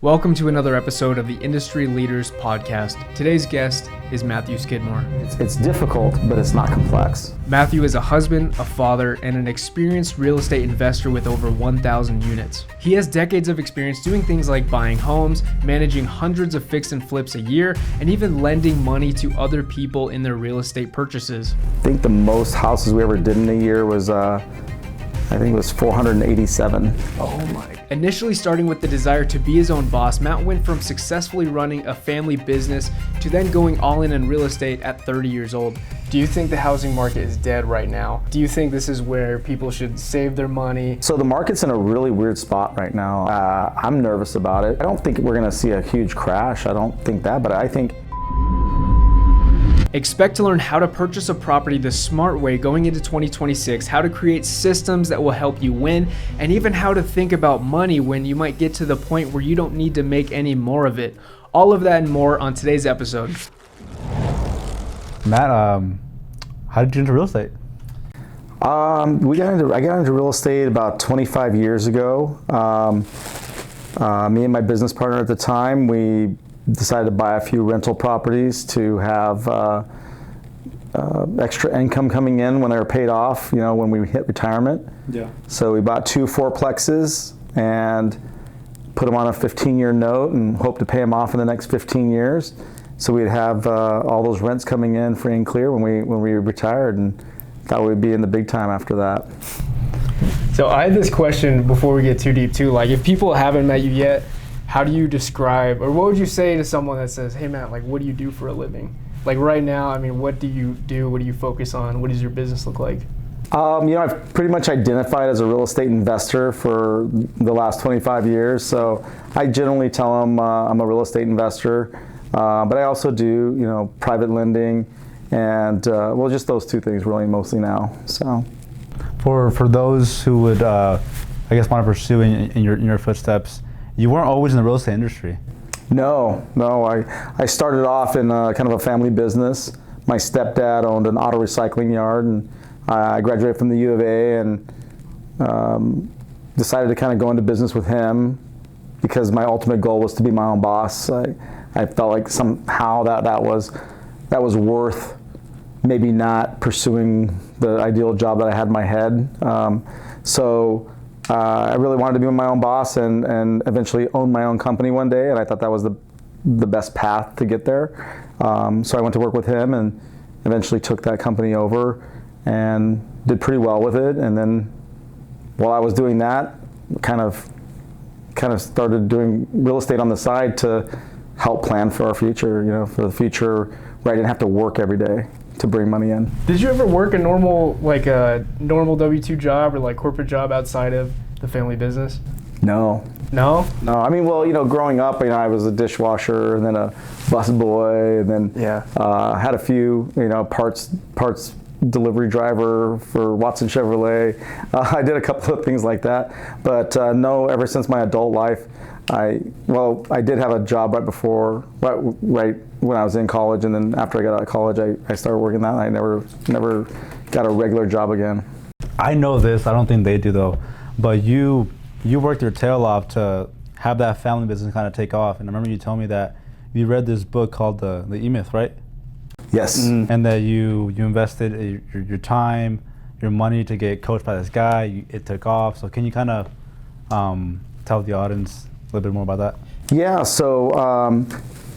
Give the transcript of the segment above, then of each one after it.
Welcome to another episode of the Industry Leaders Podcast. Today's guest is Matthew Skidmore. It's difficult, but it's not complex. Matthew is a husband, a father, and an experienced real estate investor with over 1,000 units. He has decades of experience doing things like buying homes, managing hundreds of fix and flips a year, and even lending money to other people in their real estate purchases. I think the most houses we ever did in a year was, I think it was 487. Oh my. Initially starting with the desire to be his own boss, Matt went from successfully running a family business to then going all in on real estate at 30 years old. Do you think the housing market is dead right now? Do you think this is where people should save their money? So the market's in a really weird spot right now. I'm nervous about it. I don't think we're gonna see a huge crash. I don't think that, but I think Expect to learn how to purchase a property the smart way going into 2026, how to create systems that will help you win, and even how to think about money when you might get to the point where you don't need to make any more of it. All of that and more on today's episode. Matt, how did you get into real estate? I got into real estate about 25 years ago. Me and my business partner at the time, we decided to buy a few rental properties to have extra income coming in when they were paid off, when we hit retirement. Yeah. So we bought 2 fourplexes and put them on a 15-year note and hope to pay them off in the next 15 years. So we'd have all those rents coming in free and clear when we retired, and thought we'd be in the big time after that. So I had this question before we get too deep too, like if people haven't met you yet, how do you describe, or what would you say to someone that says, hey Matt, like what do you do for a living? Like right now, I mean, what do you do? What do you focus on? What does your business look like? I've pretty much identified as a real estate investor for the last 25 years. So I generally tell them I'm a real estate investor, but I also do, private lending and, just those 2 things really mostly now, so. For those who would, want to pursue in your footsteps, you weren't always in the real estate industry. No. I started off in kind of a family business. My stepdad owned an auto recycling yard, and I graduated from the U of A and decided to kind of go into business with him because my ultimate goal was to be my own boss. I felt like somehow that was worth maybe not pursuing the ideal job that I had in my head. I really wanted to be my own boss and eventually own my own company one day, and I thought that was the best path to get there. So I went to work with him and eventually took that company over and did pretty well with it. And then while I was doing that, kind of started doing real estate on the side to help plan for our future, for the future where I didn't have to work every day to bring money in. Did you ever work a normal W-2 job or like corporate job outside of the family business? No. I mean, growing up, I was a dishwasher and then a busboy and then had a few, parts delivery driver for Watson Chevrolet. I did a couple of things like that, but no, ever since my adult life, I did have a job right when I was in college, and then after I got out of college, I started working that. I never got a regular job again. I know this, I don't think they do though, but you worked your tail off to have that family business kind of take off. And I remember you told me that you read this book called The E-Myth, right? Yes. Mm-hmm. And that you invested your time, your money to get coached by this guy. It took off. So can you kind of tell the audience a little bit more about that? Yeah. So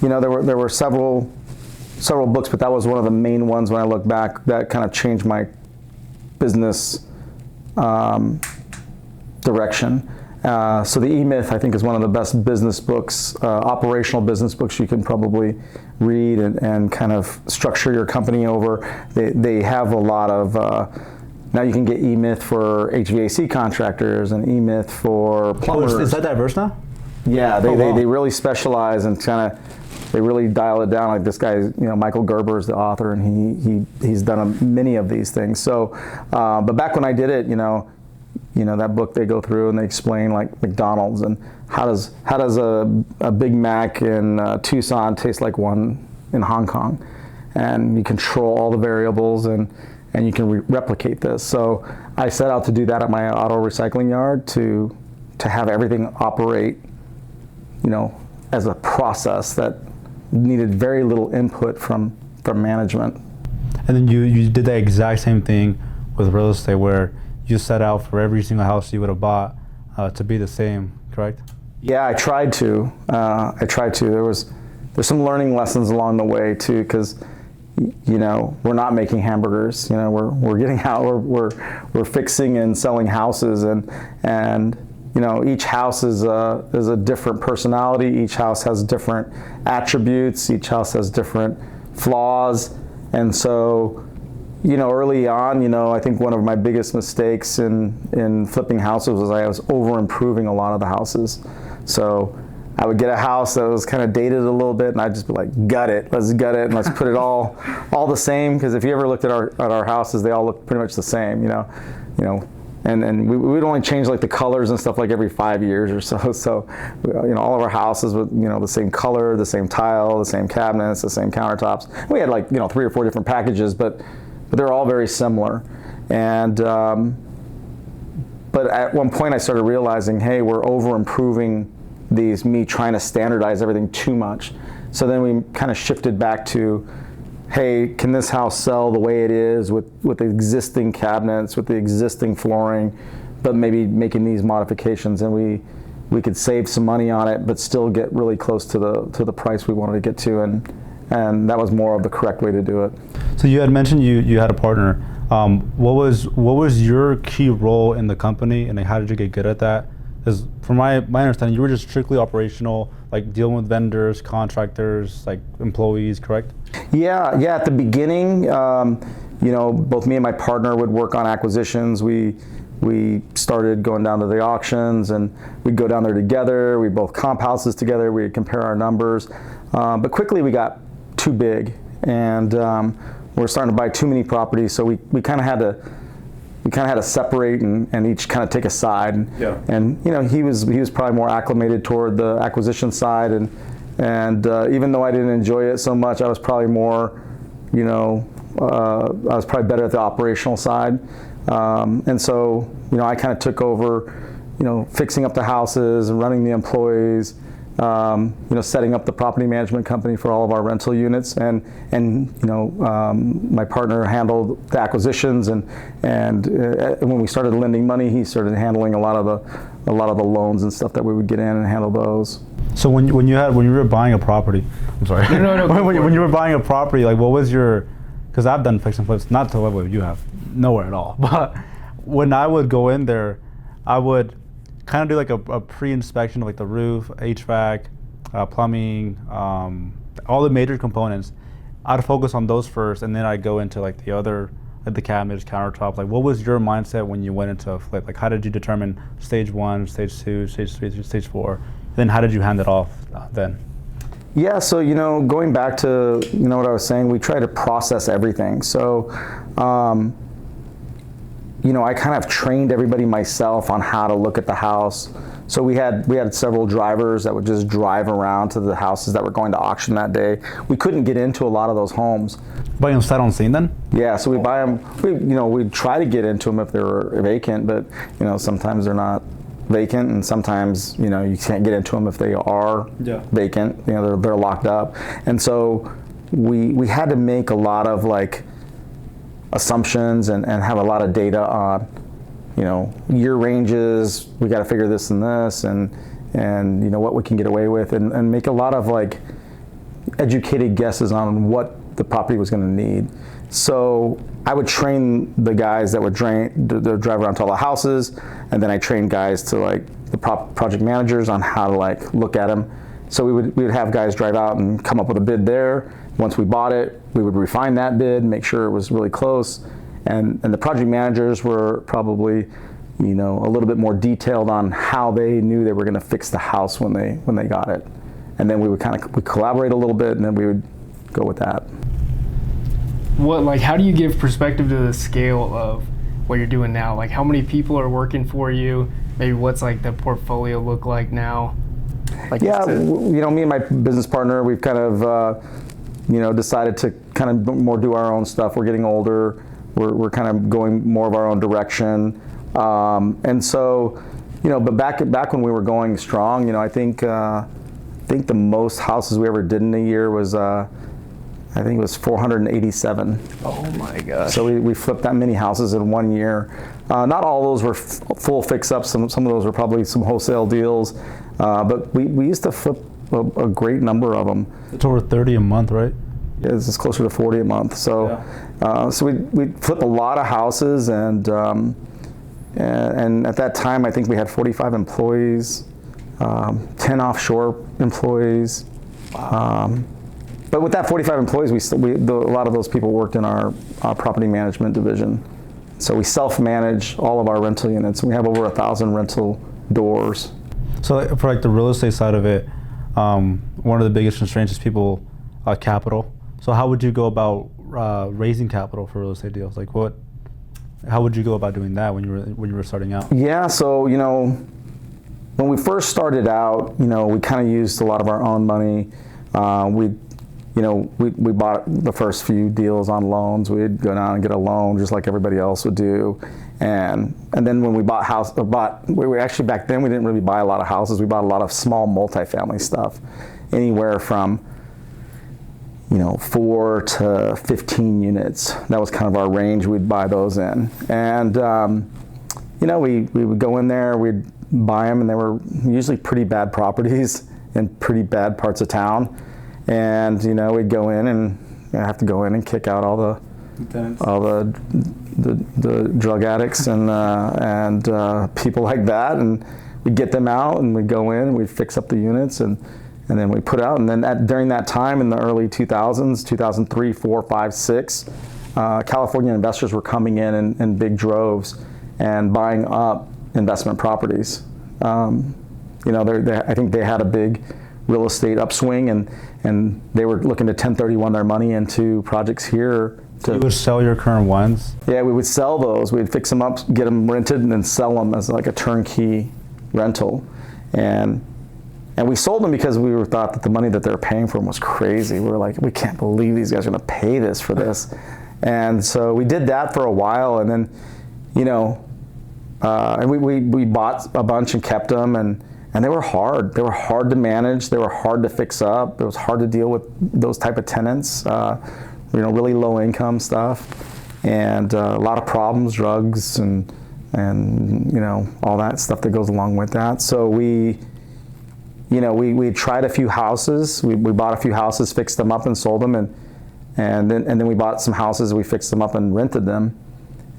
there were several books, but that was one of the main ones when I look back that kind of changed my business direction. So the E-Myth, I think, is one of the best business books, operational business books you can probably read and kind of structure your company over. They have a lot of, now you can get E-Myth for HVAC contractors and E-Myth for plumbers. Is that diverse now? Yeah, they really specialize and kind of, they really dial it down. Like this guy, Michael Gerber is the author, and he's done many of these things. So, but back when I did it, that book they go through and they explain like McDonald's and how does a Big Mac in Tucson taste like one in Hong Kong, and you control all the variables and you can replicate this. So I set out to do that at my auto recycling yard to have everything operate as a process that needed very little input from management. And then you did that exact same thing with real estate, where you set out for every single house you would have bought to be the same, correct? Yeah, I tried to. There's some learning lessons along the way too, because we're not making hamburgers. We're getting out. We're fixing and selling houses, and each house is a different personality. Each house has different attributes. Each house has different flaws, and so early on, I think one of my biggest mistakes in flipping houses was I was over improving a lot of the houses. So I would get a house that was kind of dated a little bit, and I'd just be like, let's gut it, and let's put it all the same. Because if you ever looked at our houses, they all look pretty much the same, and we would only change like the colors and stuff like every 5 years or so. So, all of our houses with the same color, the same tile, the same cabinets, the same countertops. We had like 3 or 4 different packages, but they're all very similar. And but at one point I started realizing, hey, we're over improving these, me trying to standardize everything too much. So then we kind of shifted back to, hey, can this house sell the way it is with the existing cabinets, with the existing flooring, but maybe making these modifications, and we could save some money on it, but still get really close to the price we wanted to get to, and that was more of the correct way to do it. So you had mentioned you had a partner. What was your key role in the company, and how did you get good at that? Because from my understanding, you were just strictly operational, like dealing with vendors, contractors, like employees, correct? Yeah. At the beginning, both me and my partner would work on acquisitions. We started going down to the auctions, and we'd go down there together. We'd both comp houses together. We'd compare our numbers, but quickly we got too big, and we're starting to buy too many properties. So we kind of had to separate and each kind of take a side. Yeah. And he was probably more acclimated toward the acquisition side, and even though I didn't enjoy it so much, I was probably more, I was probably better at the operational side. And so I kind of took over, fixing up the houses and running the employees. Setting up the property management company for all of our rental units, and my partner handled the acquisitions, and when we started lending money, he started handling a lot of the loans and stuff that we would get in and handle those. So when you were buying a property, I'm sorry. No. when you were buying a property, like what was your? Because I've done fix and flips, not to the level you have, nowhere at all. But when I would go in there, I would kind of do like a pre-inspection of like the roof, HVAC, plumbing, all the major components. I'd focus on those first, and then I'd go into like the other, like the cabinets, countertops. Like, what was your mindset when you went into a flip? Like, how did you determine stage 1, stage 2, stage 3, stage 4? Then how did you hand it off then? Yeah, so going back to what I was saying, we try to process everything. So I kind of trained everybody myself on how to look at the house. So we had several drivers that would just drive around to the houses that were going to auction that day. We couldn't get into a lot of those homes. Buy them sight unseen then? Yeah, so we buy them. We'd try to get into them if they were vacant, but sometimes they're not vacant, and sometimes you can't get into them if they are vacant. They're locked up, and so we had to make a lot of like assumptions and have a lot of data on year ranges. We got to figure this and this, and what we can get away with, and make a lot of like educated guesses on what the property was going to need. So I would train the guys that would drive around to all the houses, and then I trained guys to like the project managers on how to like look at them. So we would have guys drive out and come up with a bid there. Once we bought it, we would refine that bid, make sure it was really close, and the project managers were probably a little bit more detailed on how they knew they were going to fix the house when they got it, and then we collaborate a little bit, and then we would go with that. How do you give perspective to the scale of what you're doing now? Like, how many people are working for you? Maybe what's like the portfolio look like now? Me and my business partner, we've kind of decided to kind of more do our own stuff. We're getting older. We're kind of going more of our own direction, and so but back when we were going strong, I think think the most houses we ever did in a year was, I think it was 487. Oh my gosh. So we flipped that many houses in 1 year. Not all those were full fix-ups. Some of those were probably some wholesale deals. But we used to flip a great number of them. It's over 30 a month, right? Yeah, it's closer to 40 a month. So, so we flipped a lot of houses, and at that time, I think we had 45 employees, 10 offshore employees. But with that 45 employees, a lot of those people worked in our property management division. So we self-manage all of our rental units. We have over 1,000 rental doors. So for like the real estate side of it, one of the biggest constraints is people capital. So how would you go about raising capital for real estate deals? Like how would you go about doing that when you were starting out? Yeah, so when we first started out, we kind of used a lot of our own money. We bought the first few deals on loans. We'd go down and get a loan just like everybody else would do. And then when we we actually back then we didn't really buy a lot of houses. We bought a lot of small multifamily stuff, anywhere from 4 to 15 units. That was kind of our range we'd buy those in. And we would go in there, we'd buy them, and they were usually pretty bad properties in pretty bad parts of town. And we'd go in and have to go in and kick out all the drug addicts and people like that, and we'd get them out, and we'd go in and we'd fix up the units, and then we put out. And then during that time in the early 2000s, 2003, 4, 5, 6, California investors were coming in big droves and buying up investment properties. I think they had a big real estate upswing, and they were looking to 1031 their money into projects here. You would sell your current ones? Yeah, we would sell those. We'd fix them up, get them rented, and then sell them as like a turnkey rental. And we sold them because we thought that the money that they were paying for them was crazy. We were like, we can't believe these guys are going to pay this for this. And so we did that for a while, and then, and we bought a bunch and kept them, and they were hard. They were hard to manage. They were hard to fix up. It was hard to deal with those type of tenants. Really low income stuff, and a lot of problems, drugs, and all that stuff that goes along with that. So we tried a few houses. We bought a few houses, fixed them up, and sold them, and then we bought some houses. We fixed them up and rented them.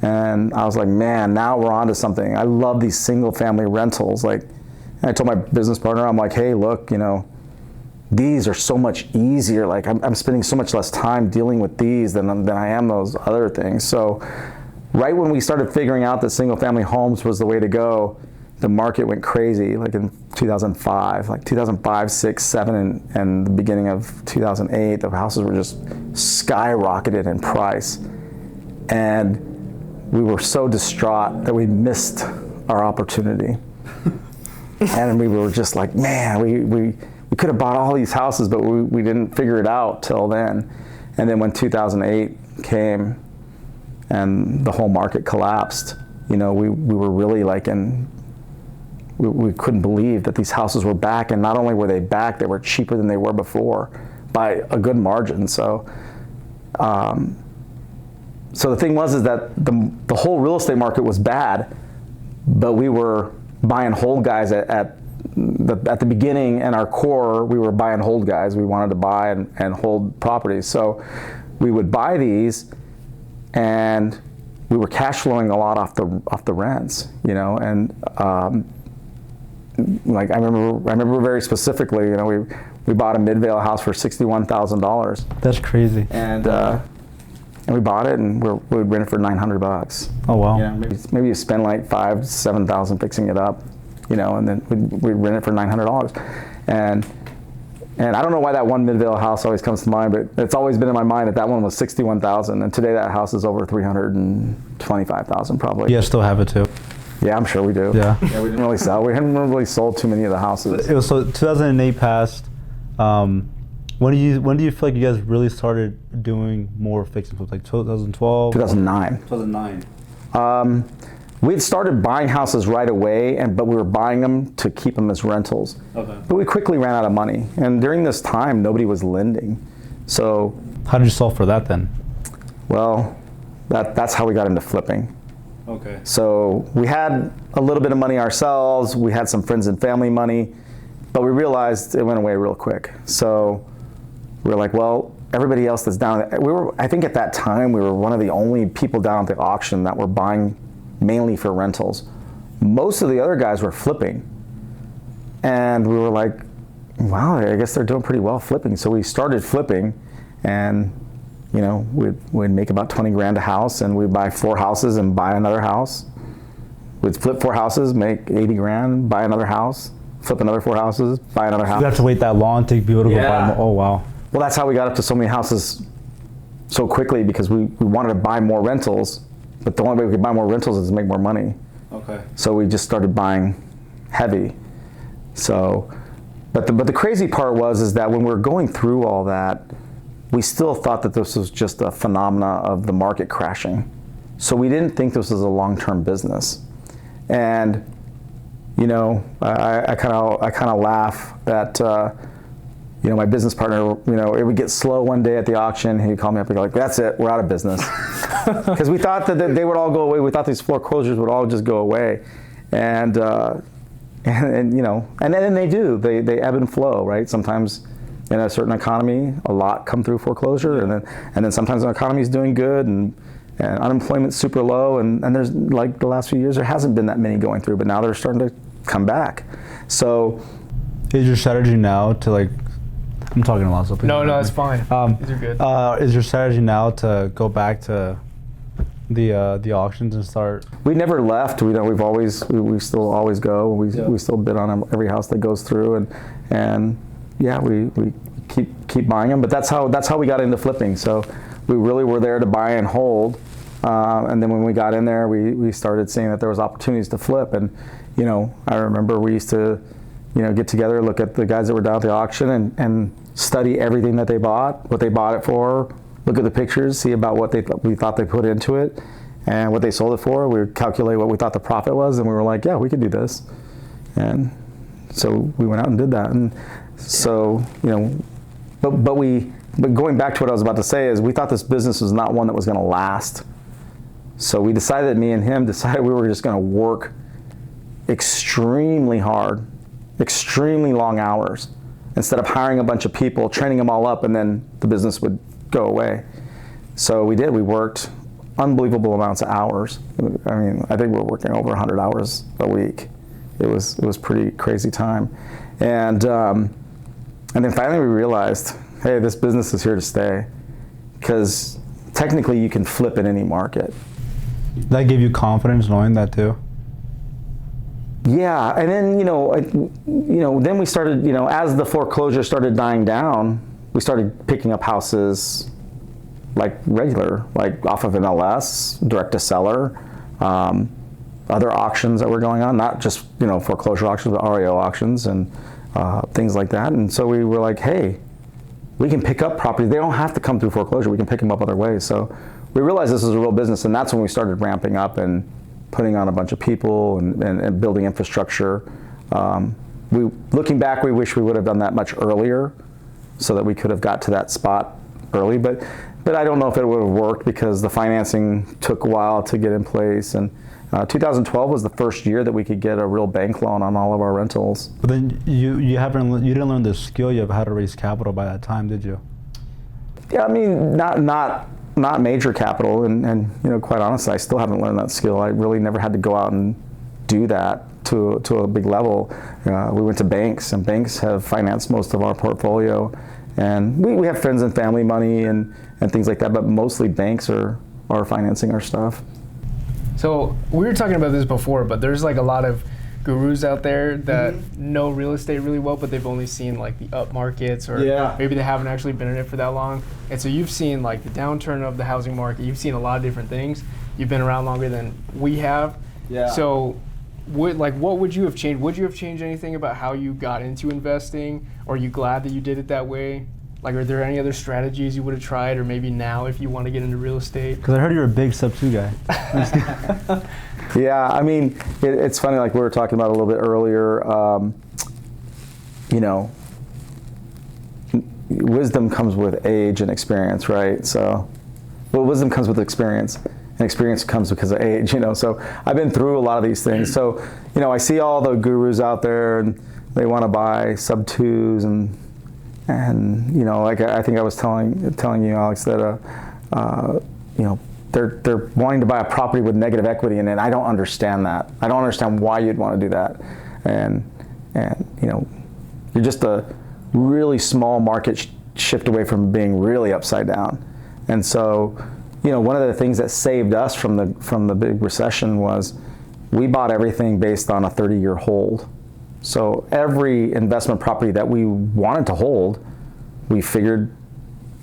And I was like, man, now we're onto something. I love these single family rentals. Like, and I told my business partner, I'm like, hey, look, these are so much easier. Like, I'm spending so much less time dealing with these than I am those other things. So right when we started figuring out that single family homes was the way to go, the market went crazy, like in 2005, 6, 7, and the beginning of 2008, the houses were just skyrocketed in price. And we were so distraught that we missed our opportunity. And we were just like, man, we could have bought all these houses, but we didn't figure it out till then. And then when 2008 came and the whole market collapsed, we were really like we couldn't believe that these houses were back. And not only were they back, they were cheaper than they were before by a good margin. So the thing is that the whole real estate market was bad, but we were buy and hold guys at the beginning, and our core, we were buy and hold guys. We wanted to buy and hold properties. So we would buy these, and we were cash flowing a lot off the rents, and like I remember very specifically, we bought a Midvale house for $61,000. That's crazy. And we bought it, and we'd rent it for $900. Oh wow! Maybe you spend like $5,000 to $7,000 fixing it up, and then we'd rent it for $900. And I don't know why that one Midvale house always comes to mind, but it's always been in my mind that one was $61,000, and today that house is over $325,000 probably. You guys still have it too? Yeah, I'm sure we do. Yeah. We didn't really sell. We hadn't really sold too many of the houses. It was so 2008 passed. When do you feel like you guys really started doing more fix and flips? Like 2012? 2009. 2009. We had started buying houses right away, but we were buying them to keep them as rentals. Okay. But we quickly ran out of money. And during this time, nobody was lending. So how did you solve for that then? Well, that's how we got into flipping. Okay. So we had a little bit of money ourselves. We had some friends and family money, but we realized it went away real quick. So we were like, well, everybody else that's down, I think at that time, we were one of the only people down at the auction that were buying mainly for rentals. Most of the other guys were flipping. And we were like, wow, I guess they're doing pretty well flipping. So we started flipping, and we'd make about 20 grand a house, and we'd buy 4 houses and buy another house. We'd flip 4 houses, make 80 grand, buy another house, flip another 4 houses, buy another house. You have to wait that long to be able to go buy more. Oh, wow. Well, that's how we got up to so many houses so quickly, because we wanted to buy more rentals, but the only way we could buy more rentals is to make more money. Okay. So we just started buying heavy. So, but the crazy part is that when we were going through all that, we still thought that this was just a phenomena of the market crashing. So we didn't think this was a long-term business. And I kind of laugh that my business partner, it would get slow one day at the auction. He'd call me up and go like, "That's it, we're out of business," because we thought that they would all go away. We thought these foreclosures would all just go away, and then they do. They ebb and flow, right? Sometimes in a certain economy, a lot come through foreclosure, and then sometimes an economy is doing good and unemployment's super low, and there's, like, the last few years there hasn't been that many going through, but now they're starting to come back. So is your strategy now to, like, I'm talking a lot, so no, it's fine. These are good. Is your strategy now to go back to the auctions and start? We never left. We still always go. We still bid on every house that goes through, and yeah, we keep buying them. But that's how we got into flipping. So we really were there to buy and hold, and then when we got in there, we started seeing that there was opportunities to flip. And I remember we used to get together, look at the guys that were down at the auction, and study everything that they bought, what they bought it for, look at the pictures, see about what we thought they put into it, and what they sold it for. We would calculate what we thought the profit was, and we were like, yeah, we could do this. And so we went out and did that. And so, but going back to what I was about to say is, we thought this business was not one that was going to last. So we decided, me and him decided, we were just going to work extremely hard, extremely long hours, instead of hiring a bunch of people, training them all up, and then the business would go away. So we did. We worked unbelievable amounts of hours. I mean, I think we were working over 100 hours a week. It was pretty crazy time. And then finally we realized, hey, this business is here to stay, because technically you can flip in any market. That gave you confidence knowing that too? Yeah, and then then we started, as the foreclosure started dying down, we started picking up houses like regular, like off of MLS, direct to seller, other auctions that were going on, not just foreclosure auctions, but REO auctions and things like that. And so we were like, hey, we can pick up property. They don't have to come through foreclosure. We can pick them up other ways. So we realized this is a real business, and that's when we started ramping up and putting on a bunch of people and building infrastructure. Looking back, we wish we would have done that much earlier, so that we could have got to that spot early. But I don't know if it would have worked, because the financing took a while to get in place. And 2012 was the first year that we could get a real bank loan on all of our rentals. But then you didn't learn the skill of how to raise capital by that time, did you? Yeah, I mean, not major capital, and quite honestly, I still haven't learned that skill. I really never had to go out and do that to a big level. We went to banks, and banks have financed most of our portfolio, and we have friends and family money and things like that, but mostly banks are financing our stuff. So we were talking about this before, but there's like a lot of gurus out there that know real estate really well, but they've only seen like the up markets, or maybe they haven't actually been in it for that long. And so you've seen like the downturn of the housing market. You've seen a lot of different things. You've been around longer than we have. Yeah. So what would you have changed? Would you have changed anything about how you got into investing? Or are you glad that you did it that way? Like, are there any other strategies you would have tried, or maybe now if you want to get into real estate? Because I heard you're a big sub 2 guy. Yeah, I mean, it's funny, like we were talking about a little bit earlier, you know, wisdom comes with age and experience, right? So, well, wisdom comes with experience, and experience comes because of age, you know. So I've been through a lot of these things. So, you know, I see all the gurus out there, and they want to buy sub 2s, and you know, like I think I was telling you, Alex, that you know, they're wanting to buy a property with negative equity in it. I don't understand that. I don't understand why you'd want to do that. And you know, you're just a really small market shift away from being really upside down. And so, you know, one of the things that saved us from the big recession was we bought everything based on a 30-year hold. So every investment property that we wanted to hold, we figured,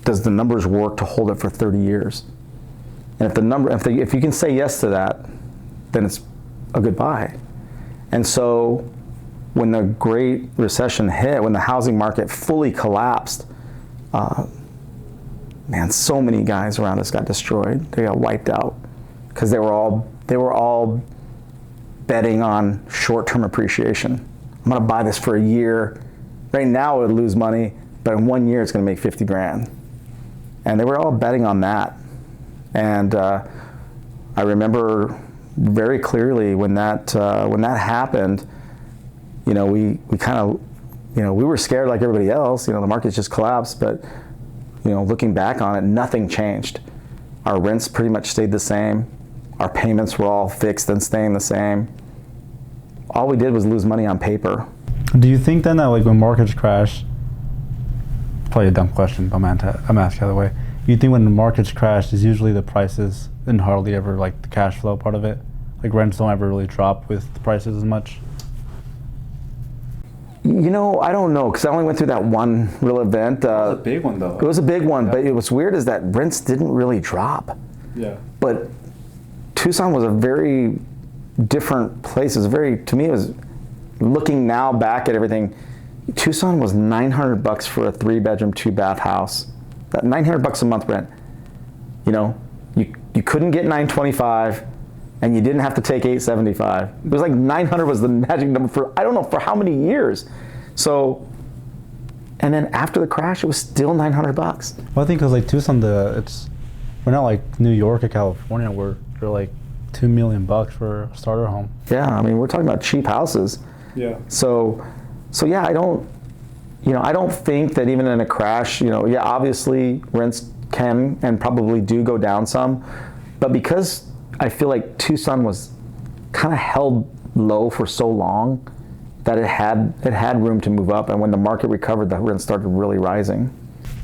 does the numbers work to hold it for 30 years? And if you can say yes to that, then it's a good buy. And so when the Great Recession hit, when the housing market fully collapsed, man, so many guys around us got destroyed. They got wiped out because they were all betting on short-term appreciation. I'm gonna buy this for a year. Right now it would lose money, but in 1 year it's gonna make 50 grand. And they were all betting on that. And I remember very clearly when that happened, you know, we kind of, you know, we were scared like everybody else. You know, the market just collapsed, but, you know, looking back on it, nothing changed. Our rents pretty much stayed the same. Our payments were all fixed and staying the same. All we did was lose money on paper. Do you think then that, like, when markets crash, probably a dumb question, but I'm asking the other way. You think when the markets crash is usually the prices and hardly ever like the cash flow part of it? Like rents don't ever really drop with the prices as much? You know, I don't know, because I only went through that one real event. It was a big one though. It was a big one, but it was weird is that rents didn't really drop. Yeah. But Tucson was a very different place. It was to me, it was, looking now back at everything, Tucson was $900 for a 3-bedroom, 2-bath house. That $900 a month rent. You know, you couldn't get $925, and you didn't have to take $875. It was like $900 was the magic number for, I don't know, for how many years. So, and then after the crash, it was still $900. Well, I think because like Tucson, we're not like New York or California where they're like $2 million for a starter home. Yeah, I mean, we're talking about cheap houses. Yeah. So yeah, I don't think that even in a crash, you know, yeah, obviously rents can and probably do go down some, but because I feel like Tucson was kind of held low for so long that it had room to move up, and when the market recovered, the rent started really rising.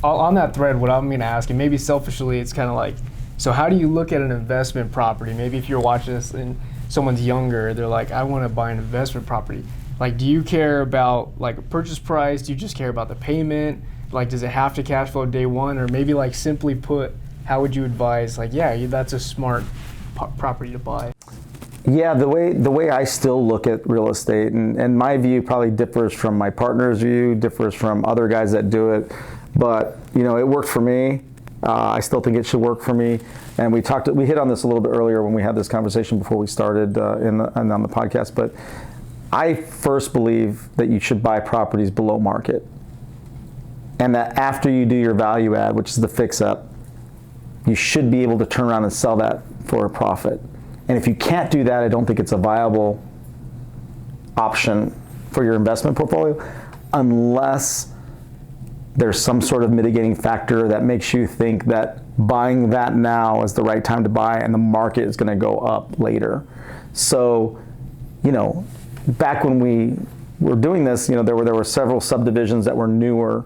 On that thread, what I'm going to ask, and maybe selfishly, it's kind of like, so how do you look at an investment property? Maybe if you're watching this and someone's younger, they're like, I want to buy an investment property. Like, do you care about like a purchase price? Do you just care about the payment? Like, does it have to cash flow day one? Or maybe like simply put, how would you advise, like, yeah, that's a smart property to buy? Yeah, the way I still look at real estate, and my view probably differs from my partner's view, differs from other guys that do it, but you know, it worked for me. I still think it should work for me. And we hit on this a little bit earlier when we had this conversation before we started on the podcast, but I first believe that you should buy properties below market. And that after you do your value add, which is the fix up, you should be able to turn around and sell that for a profit. And if you can't do that, I don't think it's a viable option for your investment portfolio unless there's some sort of mitigating factor that makes you think that buying that now is the right time to buy and the market is going to go up later. So, you know, back when we were doing this, you know, there were several subdivisions that were newer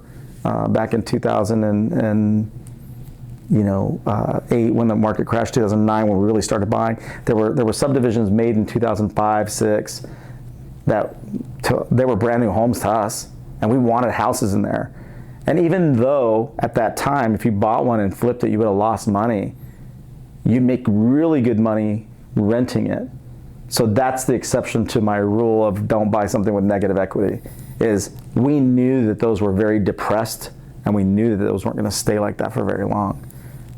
back in 2008 when the market crashed, 2009 when we really started buying. There were subdivisions made in 2005, 6 that they were brand new homes to us, and we wanted houses in there. And even though at that time, if you bought one and flipped it, you would have lost money, you'd make really good money renting it. So that's the exception to my rule of don't buy something with negative equity, is we knew that those were very depressed and we knew that those weren't going to stay like that for very long.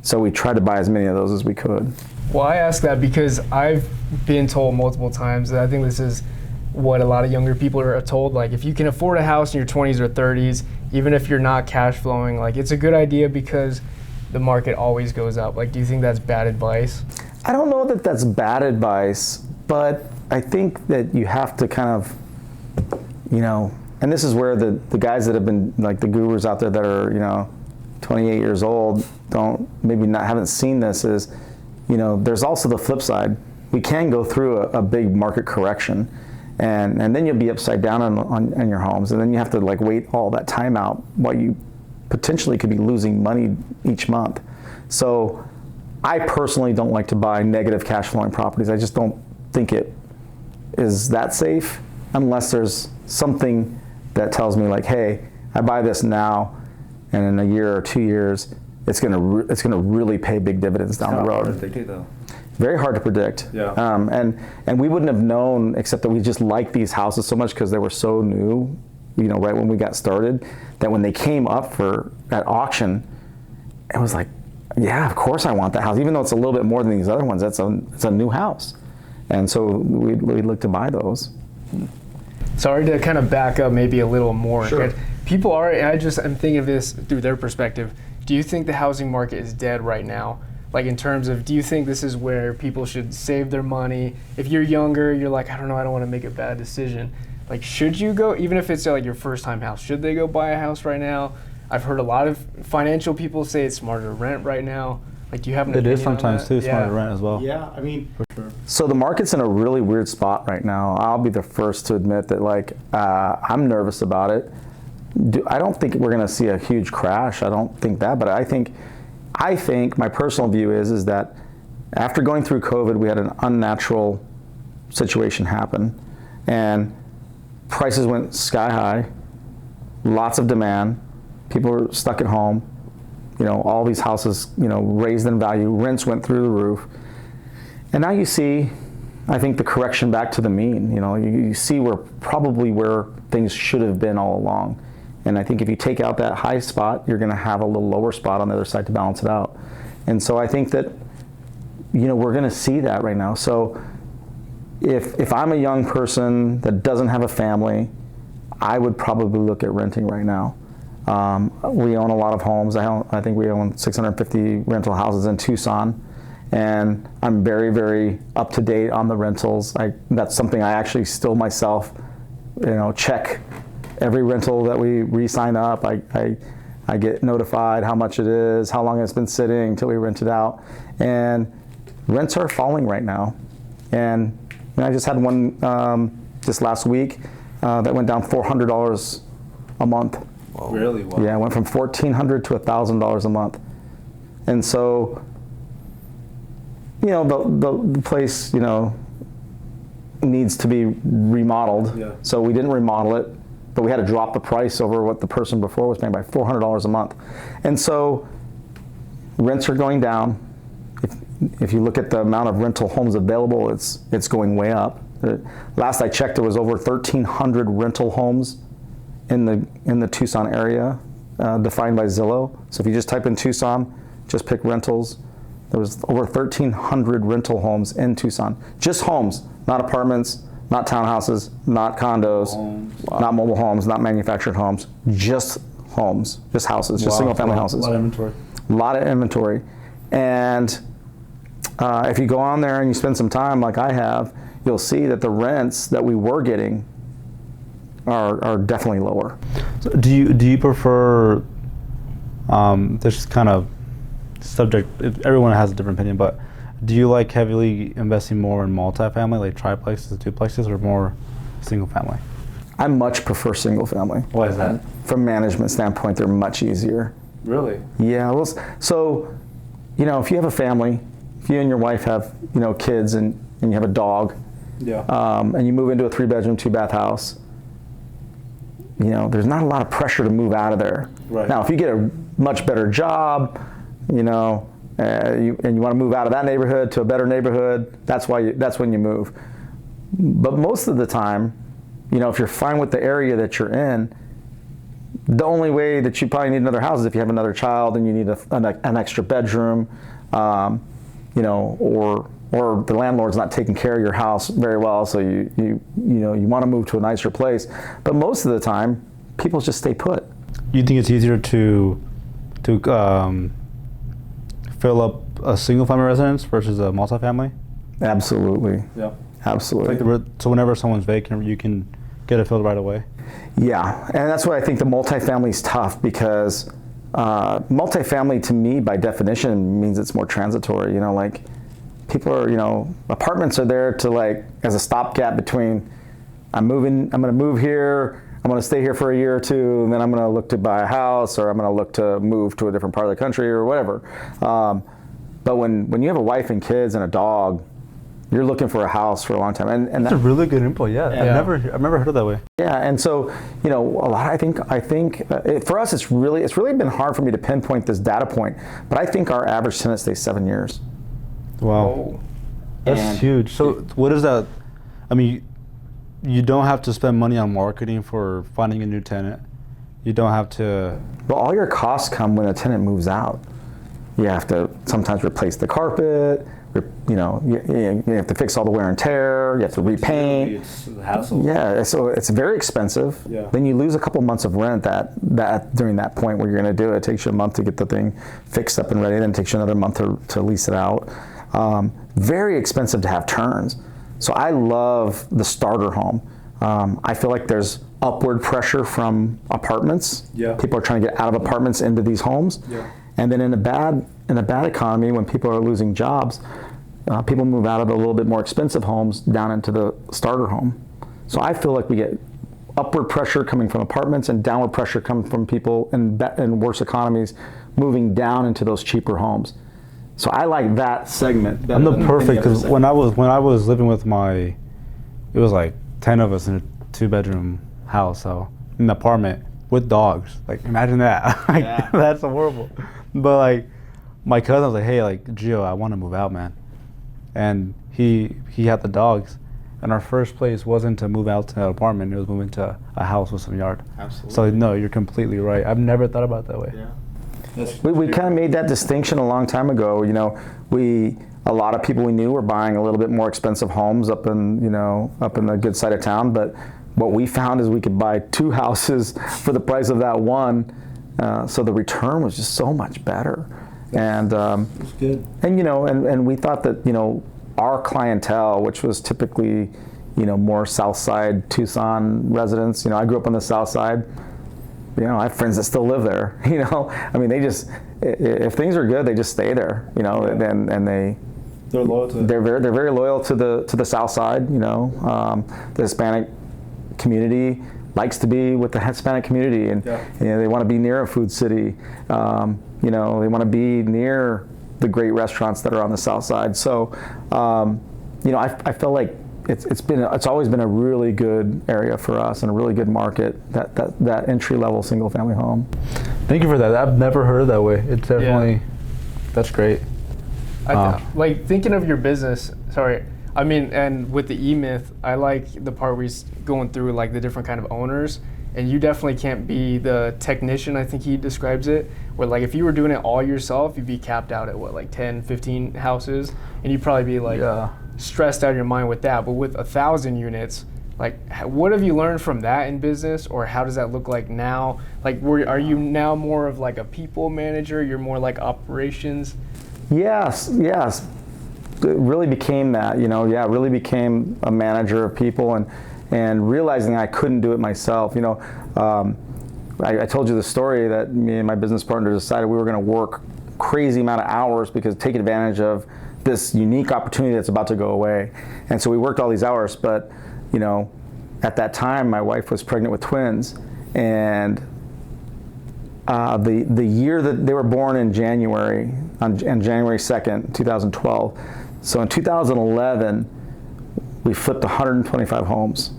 So we tried to buy as many of those as we could. Well, I ask that because I've been told multiple times that I think this is what a lot of younger people are told. Like, if you can afford a house in your 20s or 30s, even if you're not cash flowing, like, it's a good idea because the market always goes up. Like, do you think that's bad advice? I don't know that that's bad advice, but I think that you have to kind of, and this is where the guys that have been, like the gurus out there that are, 28 years old, haven't seen this is, there's also the flip side. We can go through a big market correction, and then you'll be upside down on your homes, and then you have to like wait all that time out while you potentially could be losing money each month. So I personally don't like to buy negative cash flowing properties. I just don't think it is that safe unless there's something that tells me like, hey, I buy this now, and in a year or 2 years, it's gonna really pay big dividends down the road. Hard to predict, though. Very hard to predict. Yeah. And we wouldn't have known, except that we just liked these houses so much because they were so new, right when we got started, that when they came up at auction, it was like, yeah, of course I want that house, even though it's a little bit more than these other ones. It's a new house, and so we look to buy those. Sorry to kind of back up maybe a little more. Sure. People are, I'm thinking of this through their perspective. Do you think the housing market is dead right now? Like, in terms of, do you think this is where people should save their money? If you're younger, you're like, I don't know, I don't want to make a bad decision. Like, should you go, even if it's like your first time house, should they go buy a house right now? I've heard a lot of financial people say it's smarter to rent right now. Like, do you have an opinion It is sometimes on too that? smarter to rent as well. Yeah, I mean, For sure. So the market's in a really weird spot right now. I'll be the first to admit that, like, I'm nervous about it. I don't think we're going to see a huge crash. I don't think that, but I think my personal view is that after going through COVID, we had an unnatural situation happen, and prices went sky high, lots of demand, people were stuck at home, all these houses, raised in value, rents went through the roof, and now you see, I think, the correction back to the mean. You see where things should have been all along. And I think if you take out that high spot, you're going to have a little lower spot on the other side to balance it out. And so I think that, we're going to see that right now. So if I'm a young person that doesn't have a family, I would probably look at renting right now. We own a lot of homes. I think we own 650 rental houses in Tucson. And I'm very, very up to date on the rentals. That's something I actually still myself, check every rental that we re-sign up. I get notified how much it is, how long it's been sitting until we rent it out. And rents are falling right now. And I just had one this last week that went down $400 a month. Whoa. Really? Wow. Yeah, it went from $1,400 to $1,000 a month. And so, the place, needs to be remodeled. Yeah. So we didn't remodel it, but we had to drop the price over what the person before was paying by $400 a month. And so rents are going down. If you look at the amount of rental homes available, it's going way up. Last I checked, there was over 1,300 rental homes in the Tucson area, defined by Zillow. So if you just type in Tucson, just pick rentals, there was over 1,300 rental homes in Tucson. Just homes, not apartments, not townhouses, not condos, Wow. not mobile homes, not manufactured homes, just homes, just houses, just single family houses. A lot of inventory. A lot of inventory. And if you go on there and you spend some time like I have, you'll see that the rents that we were getting are definitely lower. So do you prefer, this is kind of subject, everyone has a different opinion, but do you like heavily investing more in multifamily, like triplexes, duplexes, or more single family? I much prefer single family. Why is that? From management standpoint, they're much easier. Really? Yeah, well, so, if you have a family, if you and your wife have, kids and you have a dog, Yeah. and you move into a 3-bedroom, 2-bath house, there's not a lot of pressure to move out of there. Right. Now, if you get a much better job, and you want to move out of that neighborhood to a better neighborhood, that's when you move. But most of the time, if you're fine with the area that you're in, the only way that you probably need another house is if you have another child and you need an extra bedroom, you know, or the landlord's not taking care of your house very well, so you want to move to a nicer place. But most of the time, people just stay put. You think it's easier to fill up a single family residence versus a multifamily? Absolutely. Yeah. Absolutely. So whenever someone's vacant, you can get it filled right away. Yeah, and that's why I think the multifamily is tough, because multifamily to me by definition means it's more transitory. You know, like people are, you know, apartments are there to like as a stopgap between I'm going to move here, I'm going to stay here for a year or two, and then I'm going to look to buy a house, or I'm going to look to move to a different part of the country or whatever. But when you have a wife and kids and a dog, you're looking for a house for a long time, and that's a really good input. Yeah, I've never heard it that way. Yeah, and so you know, a lot. I think for us, it's really been hard for me to pinpoint this data point, but I think our average tenant stays 7 years. Wow, Whoa. That's huge. So what is that? I mean, you don't have to spend money on marketing for finding a new tenant. You don't have to. Well, all your costs come when a tenant moves out. You have to sometimes replace the carpet. You know, you have to fix all the wear and tear. You have to repaint. It's the hassle. Yeah, so it's very expensive. Yeah. Then you lose a couple months of rent that during that point where you're going to do it. It takes you a month to get the thing fixed up and ready. Then it takes you another month to lease it out. Very expensive to have turns. So I love the starter home. I feel like there's upward pressure from apartments. Yeah. People are trying to get out of apartments into these homes. Yeah. And then in a bad economy, when people are losing jobs, people move out of the little bit more expensive homes down into the starter home. So I feel like we get upward pressure coming from apartments and downward pressure coming from people in worse economies moving down into those cheaper homes. So I like that segment. I'm the perfect, because when I was living with it was like 10 of us in a 2-bedroom house, so in an apartment with dogs. Like imagine that. Like, yeah. That's horrible. But like my cousin was like, hey, like Gio, I want to move out, man. And he had the dogs, and our first place wasn't to move out to an apartment, it was moving to a house with some yard. Absolutely. So no, you're completely right. I've never thought about it that way. Yeah. We kind of made that distinction a long time ago. You know, a lot of people we knew were buying a little bit more expensive homes up in the good side of town, but what we found is we could buy 2 houses for the price of that one, so the return was just so much better. And that's good. And you know, and we thought that, you know, our clientele, which was typically, you know, more South Side Tucson residents. You know, I grew up on the South Side. You know, I have friends that still live there. You know, I mean, they just, if things are good, they just stay there. You know, yeah. and they're loyal to. They're very loyal to the South Side. You know, the Hispanic community likes to be with the Hispanic community, and yeah. You know, they want to be near a food city. You know, they want to be near the great restaurants that are on the South Side. So, you know, I feel like it's always been a really good area for us and a really good market, that entry level single family home. Thank you for that. I've never heard it that way. It's definitely, that's great. Like thinking of your business, sorry, I mean, and with the E-Myth, I like the part where he's going through like the different kind of owners, and you definitely can't be the technician, I think he describes it, where like if you were doing it all yourself, you'd be capped out at what, like 10, 15 houses, and you'd probably be like stressed out of your mind with that. But with 1,000 units, like what have you learned from that in business, or how does that look like now? Like are you now more of like a people manager, you're more like operations? Yes. It really became that, you know, really became a manager of people, and realizing I couldn't do it myself. You know, I told you the story that me and my business partner decided we were going to work crazy amount of hours because take advantage of this unique opportunity that's about to go away. And so we worked all these hours, but you know, at that time my wife was pregnant with twins, and the year that they were born in January, on January 2nd, 2012. So in 2011, we flipped 125 homes.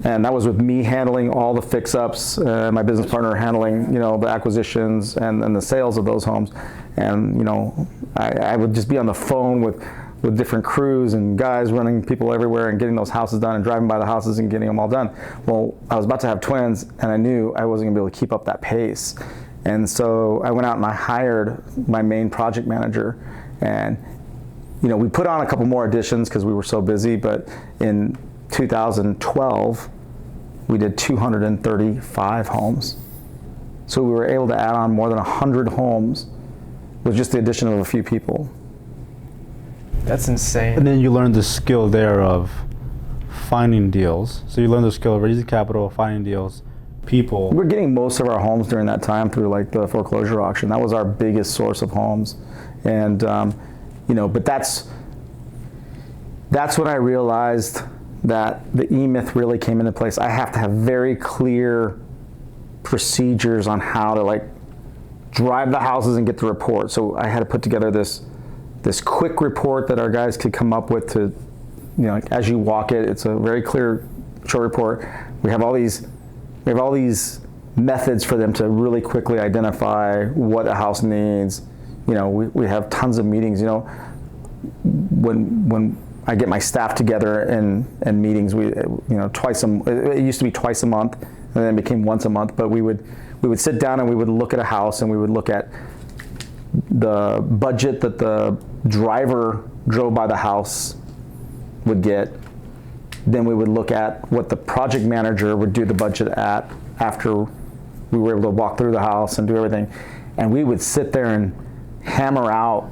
And that was with me handling all the fix-ups, my business partner handling, you know, the acquisitions and the sales of those homes. And, you know, I would just be on the phone with with different crews and guys running people everywhere and getting those houses done and driving by the houses and getting them all done. Well, I was about to have twins, and I knew I wasn't gonna be able to keep up that pace. And so I went out and I hired my main project manager, and you know, we put on a couple more additions because we were so busy, but in 2012, we did 235 homes. So we were able to add on more than 100 homes with just the addition of a few people. That's insane. And then you learned the skill there of finding deals. So you learned the skill of raising capital, finding deals, people. We're getting most of our homes during that time through like the foreclosure auction. That was our biggest source of homes. And you know, but that's when I realized that the E-Myth really came into place. I have to have very clear procedures on how to like drive the houses and get the report. So I had to put together this quick report that our guys could come up with to, you know, like as you walk it, it's a very clear short report. We have all these methods for them to really quickly identify what a house needs. You know, we have tons of meetings. You know, when I get my staff together in meetings, it used to be twice a month, and then it became once a month. But we would sit down and we would look at a house, and we would look at the budget that the driver drove by the house would get. Then we would look at what the project manager would do the budget at after we were able to walk through the house and do everything. And we would sit there and hammer out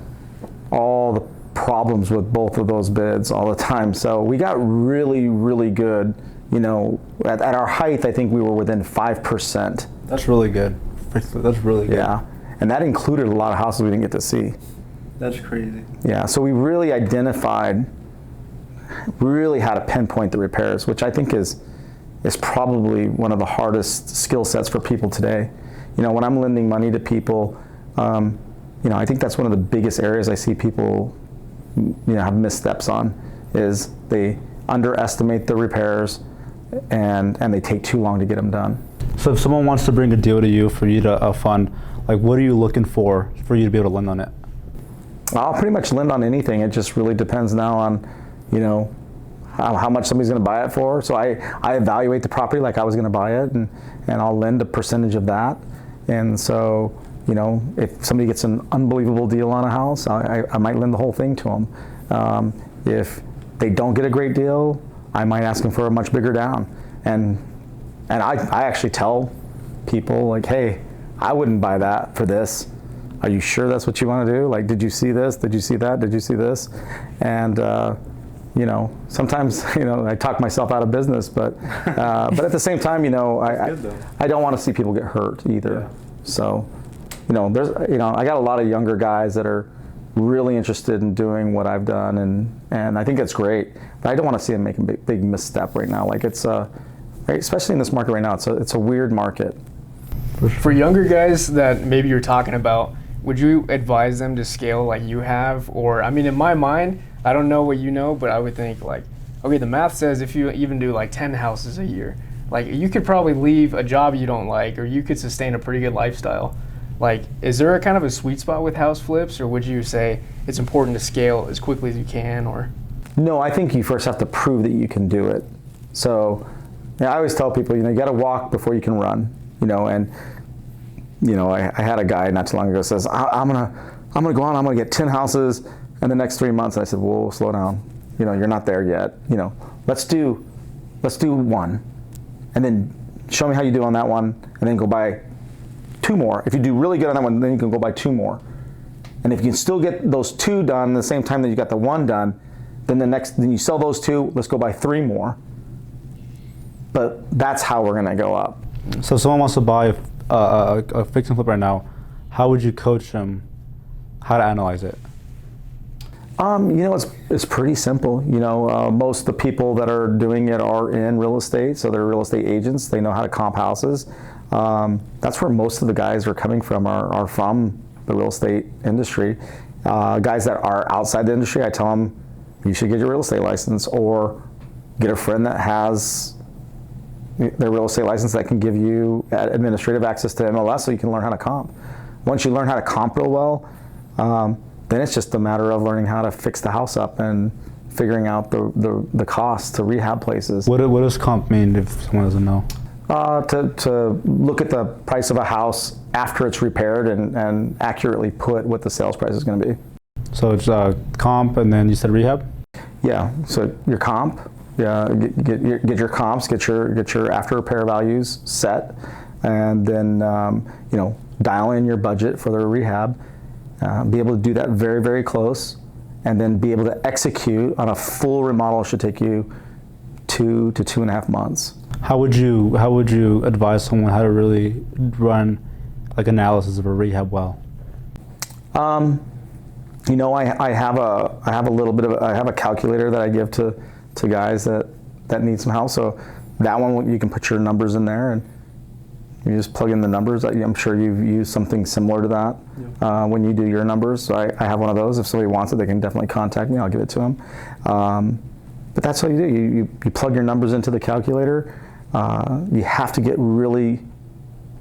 all the problems with both of those bids all the time. So we got really, really good. You know, at our height, I think we were within 5%. That's really good. That's really good. Yeah, and that included a lot of houses we didn't get to see. That's crazy. Yeah, so we really identified, really how to pinpoint the repairs, which I think is probably one of the hardest skill sets for people today. You know, when I'm lending money to people, you know, I think that's one of the biggest areas I see people, you know, have missteps on, is they underestimate the repairs and they take too long to get them done. So if someone wants to bring a deal to you for you to fund, like what are you looking for you to be able to lend on it? I'll pretty much lend on anything. It just really depends now on, you know, how much somebody's going to buy it for. So I evaluate the property like I was going to buy it, and I'll lend a percentage of that. And so, you know, if somebody gets an unbelievable deal on a house, I might lend the whole thing to them. If they don't get a great deal, I might ask them for a much bigger down. And I actually tell people, like, hey, I wouldn't buy that for this. Are you sure that's what you want to do? Like, did you see this? Did you see that? Did you see this? And you know, sometimes, you know, I talk myself out of business, but at the same time, you know, I don't want to see people get hurt either. Yeah. So, you know, I got a lot of younger guys that are really interested in doing what I've done, and I think it's great. But I don't want to see them make a big misstep right now. Like especially in this market right now, it's a weird market. For younger guys that maybe you're talking about, would you advise them to scale like you have? Or, I mean, in my mind, I don't know what you know, but I would think like, okay, the math says if you even do like 10 houses a year, like you could probably leave a job you don't like, or you could sustain a pretty good lifestyle. Like, is there a kind of a sweet spot with house flips, or would you say it's important to scale as quickly as you can, or? No, I think you first have to prove that you can do it. So, you know, I always tell people, you know, you got to walk before you can run, you know, and, you know, I had a guy not too long ago says, I'm gonna go on, I'm gonna get 10 houses in the next 3 months. And I said, whoa, slow down. You know, you're not there yet. You know, let's do one, and then show me how you do on that one, and then go buy 2 more. If you do really good on that one, then you can go buy 2 more. And if you can still get those 2 done at the same time that you got the 1 done, then you sell those 2, let's go buy 3 more. But that's how we're gonna go up. So if someone wants to buy a fix and flip right now, how would you coach them how to analyze it? You know, it's pretty simple. You know, most of the people that are doing it are in real estate, so they're real estate agents. They know how to comp houses. That's where most of the guys are coming from, are from the real estate industry. Guys that are outside the industry, I tell them, you should get your real estate license, or get a friend that has their real estate license that can give you administrative access to MLS so you can learn how to comp. Once you learn how to comp real well, then it's just a matter of learning how to fix the house up and figuring out the costs to rehab places. What does comp mean if someone doesn't know? To look at the price of a house after it's repaired and accurately put what the sales price is going to be. So it's comp, and then you said rehab? Yeah, so your comp, get your comps, get your after repair values set, and then dial in your budget for the rehab, be able to do that very, very close, and then be able to execute on a full remodel. Should take you 2 to 2.5 months. How would you advise someone how to really run like analysis of a rehab well? I have a calculator that I give to guys that need some help. So that one, you can put your numbers in there and you just plug in the numbers. I'm sure you've used something similar to that when you do your numbers. So I have one of those. If somebody wants it, they can definitely contact me. I'll give it to them. But that's what you do. You plug your numbers into the calculator. You have to get really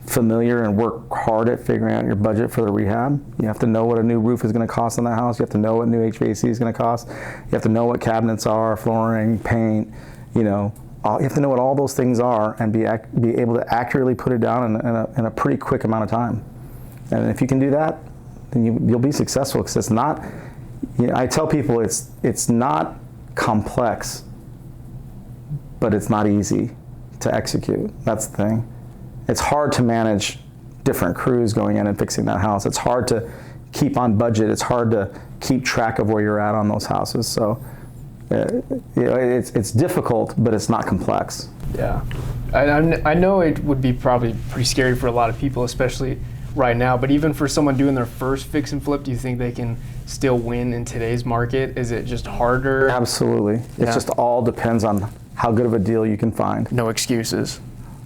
familiar and work hard at figuring out your budget for the rehab. You have to know what a new roof is going to cost on that house. You have to know what new HVAC is going to cost. You have to know what cabinets are, flooring, paint. You have to know what all those things are and be able to accurately put it down in a pretty quick amount of time. And if you can do that, then you'll be successful. Because it's not. I tell people it's not complex, but it's not easy to execute. That's the thing. It's hard to manage different crews going in and fixing that house. It's hard to keep on budget. It's hard to keep track of where you're at on those houses. So it's difficult, but it's not complex. Yeah. I know it would be probably pretty scary for a lot of people, especially right now, but even for someone doing their first fix and flip, do you think they can still win in today's market? Is it just harder? Absolutely. Yeah. It just all depends on how good of a deal you can find. No excuses.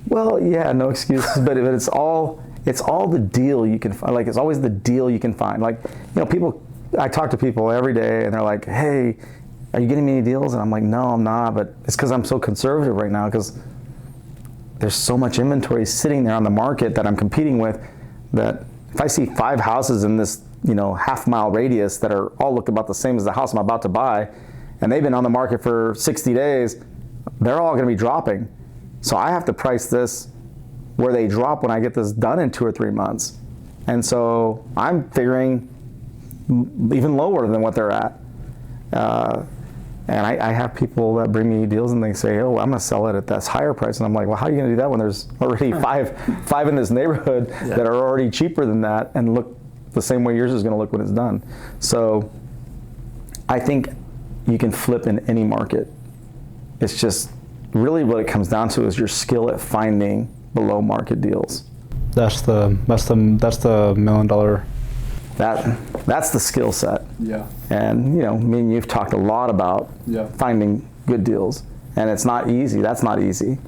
Well, yeah, no excuses, but it's all the deal you can find. Like, it's always the deal you can find. Like, I talk to people every day and they're like, hey, are you getting me any deals? And I'm like, no, I'm not, but it's because I'm so conservative right now because there's so much inventory sitting there on the market that I'm competing with that if I see 5 houses in this, half-mile radius that are all look about the same as the house I'm about to buy, and they've been on the market for 60 days, they're all going to be dropping. So I have to price this where they drop when I get this done in 2 or 3 months. And so I'm figuring even lower than what they're at. And I have people that bring me deals and they say, oh, I'm going to sell it at this higher price. And I'm like, well, how are you going to do that when there's already five in this neighborhood that are already cheaper than that and look the same way yours is going to look when it's done? So I think you can flip in any market. It's just really what it comes down to is your skill at finding below market deals. That's the $1 million. That's the skill set. Yeah. And me and you've talked a lot about finding good deals, and it's not easy. That's not easy.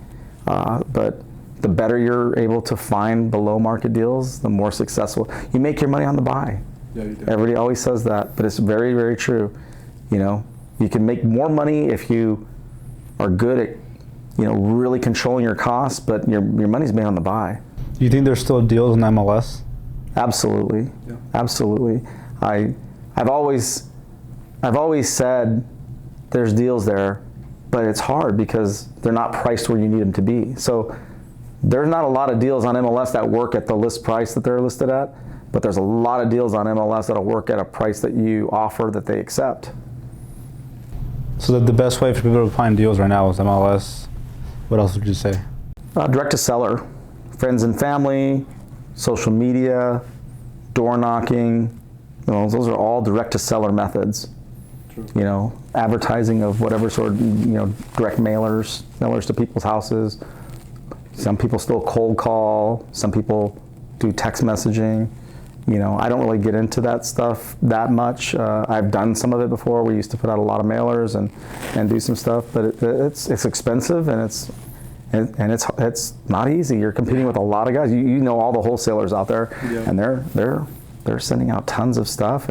But the better you're able to find below market deals, the more successful you make your money on the buy. Yeah, you do. Everybody always says that, but it's very, very true. You can make more money if you are good at really controlling your costs, but your money's made on the buy. Do you think there's still deals in MLS? Absolutely. Yeah. Absolutely. I've always said there's deals there, but it's hard because they're not priced where you need them to be. So there's not a lot of deals on MLS that work at the list price that they're listed at, but there's a lot of deals on MLS that'll work at a price that you offer that they accept. So the best way for people to find deals right now is MLS. What else would you say? Direct to seller, friends and family, social media, door knocking. Those are all direct to seller methods. True. Advertising of whatever sort, direct mailers to people's houses. Some people still cold call. Some people do text messaging. I don't really get into that stuff that much. I've done some of it before. We used to put out a lot of mailers and do some stuff, but it's expensive and it's not easy. You're competing with a lot of guys. You know all the wholesalers out there, and they're sending out tons of stuff,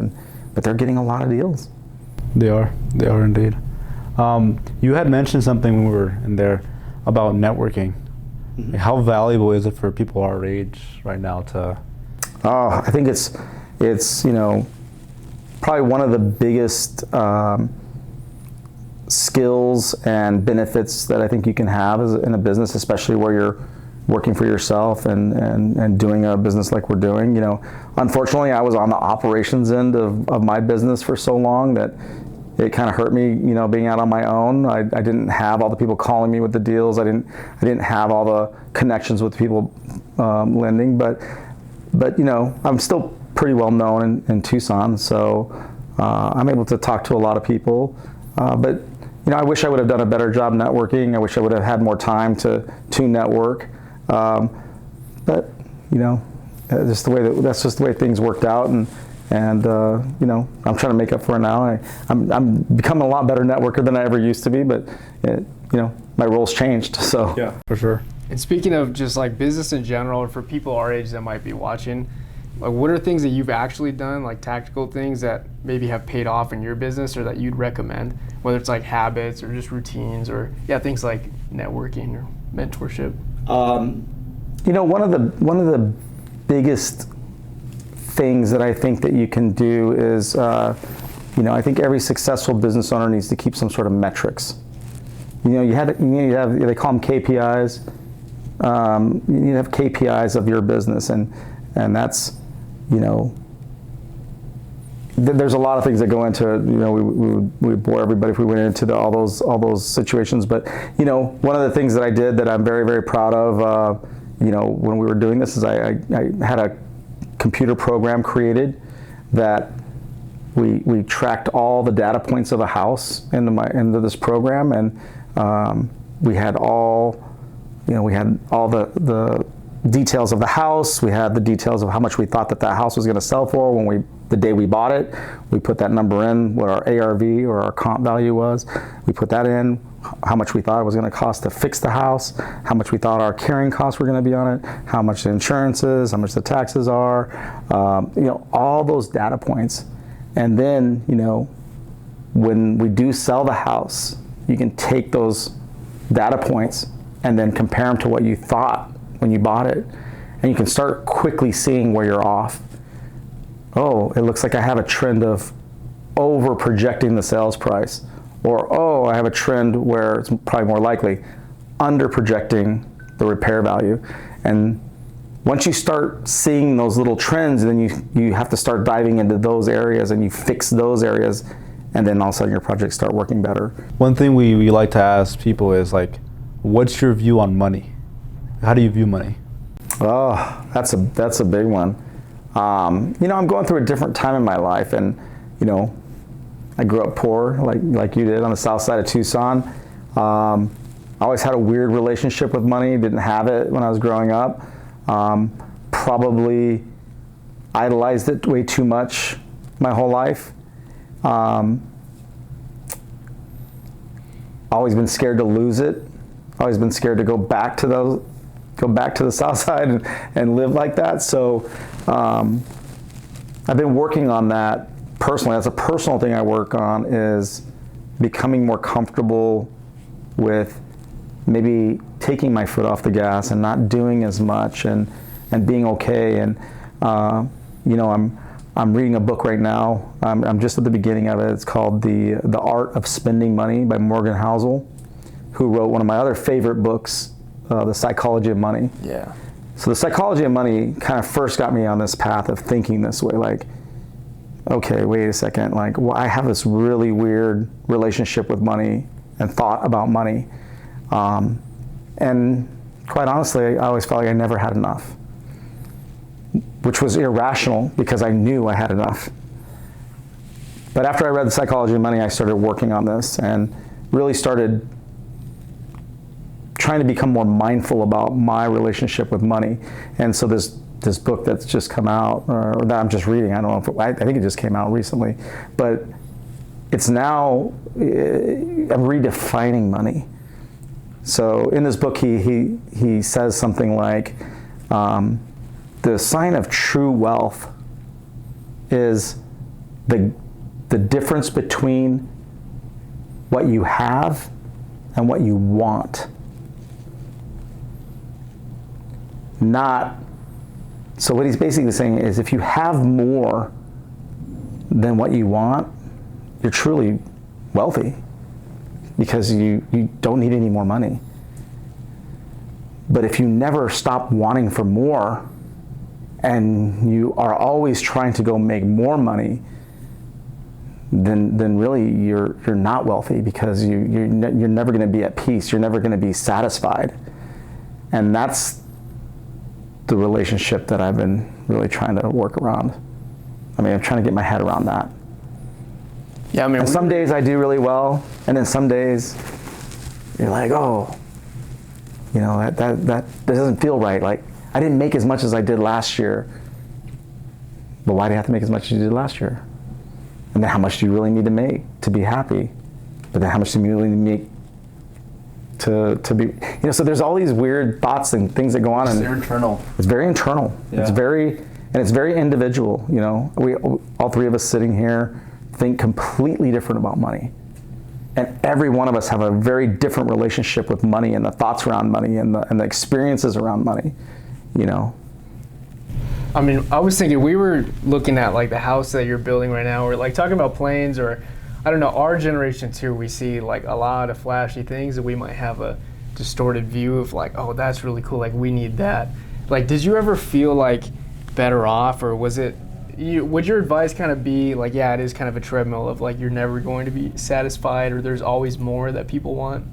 but they're getting a lot of deals. They are indeed. You had mentioned something when we were in there about networking. Mm-hmm. How valuable is it for people our age right now to? I think it's probably one of the biggest skills and benefits that I think you can have in a business, especially where you're working for yourself and doing a business like we're doing. You know, unfortunately, I was on the operations end of my business for so long that it kind of hurt me, you know, being out on my own. I didn't have all the people calling me with the deals. I didn't have all the connections with people lending, but you know, I'm still pretty well known in Tucson, so I'm able to talk to a lot of people. But you know, I wish I would have done a better job networking. I wish I would have had more time to network. But you know, that's just the way things worked out, and you know, I'm trying to make up for it now. I'm becoming a lot better networker than I ever used to be, but you know, my role's changed. So yeah, for sure. And speaking of just like business in general, or for people our age that might be watching, like what are things that you've actually done, like tactical things that maybe have paid off in your business or that you'd recommend, whether it's like habits or just routines or things like networking or mentorship? You know, one of the biggest things that I think that you can do is, you know, I think every successful business owner needs to keep some sort of metrics. You know, you need to have, they call them KPIs. You need to have KPIs of your business, and that's, you know, there's a lot of things that go into it. You know, we would bore everybody if we went into all those situations. But you know, one of the things that I did that I'm very, very proud of, you know, when we were doing this is I had a computer program created that we tracked all the data points of a house into this program, and we had all the details of the house. We had the details of how much we thought that house was going to sell for the day we bought it. We put that number in, what our ARV or our comp value was. We put that in, how much we thought it was going to cost to fix the house, how much we thought our carrying costs were going to be on it, how much the insurance is, how much the taxes are, you know, all those data points. And then, you know, when we do sell the house, you can take those data points and then compare them to what you thought when you bought it. And you can start quickly seeing where you're off. Oh, it looks like I have a trend of over projecting the sales price. Or, oh, I have a trend where it's probably more likely under projecting the repair value. And once you start seeing those little trends, then you have to start diving into those areas and you fix those areas, and then all of a sudden your projects start working better. One thing we like to ask people is like, what's your view on money? How do you view money? Oh, that's a big one. You know, I'm going through a different time in my life, and you know, I grew up poor, like you did, on the south side of Tucson. I always had a weird relationship with money. Didn't have it when I was growing up. Probably idolized it way too much my whole life. Always been scared to lose it. Always been scared to go back to the south side and live like that. So I've been working on that personally. That's a personal thing I work on, is becoming more comfortable with maybe taking my foot off the gas and not doing as much and being okay. And you know, I'm reading a book right now. I'm just at the beginning of it. It's called The Art of Spending Money by Morgan Housel, who wrote one of my other favorite books, The Psychology of Money. Yeah. So The Psychology of Money kind of first got me on this path of thinking this way, like, okay, wait a second, like, well, I have this really weird relationship with money and thought about money. And quite honestly, I always felt like I never had enough, which was irrational because I knew I had enough. But after I read The Psychology of Money, I started working on this and really started trying to become more mindful about my relationship with money. And so this book that's just come out, or that I'm just reading, I don't know, I think it just came out recently, but it's now, I'm redefining money. So in this book, he says something like, the sign of true wealth is the difference between what you have and what you want. So what he's basically saying is, if you have more than what you want, you're truly wealthy, because you don't need any more money. But if you never stop wanting for more, and you are always trying to go make more money, then really you're not wealthy, because you're never going to be at peace. You're never going to be satisfied. And that's the relationship that I've been really trying to work around. I mean, I'm trying to get my head around that. Yeah, I mean, and some days I do really well, and then some days you're like, oh, you know, that doesn't feel right. Like, I didn't make as much as I did last year. But why do you have to make as much as you did last year? And then how much do you really need to make to be happy? But then how much do you really need to make to be, you know, so there's all these weird thoughts and things that go on. It's internal. It's very internal. Yeah. It's very individual, you know. We, all three of us sitting here, think completely different about money. And every one of us have a very different relationship with money, and the thoughts around money, and the experiences around money, you know. I mean, I was thinking, we were looking at like the house that you're building right now, or like talking about planes, or I don't know, our generation too, we see like a lot of flashy things that we might have a distorted view of, like, oh, that's really cool, like we need that. Like, did you ever feel like better off, or was it, would your advice kind of be like, yeah, it is kind of a treadmill of like you're never going to be satisfied, or there's always more that people want?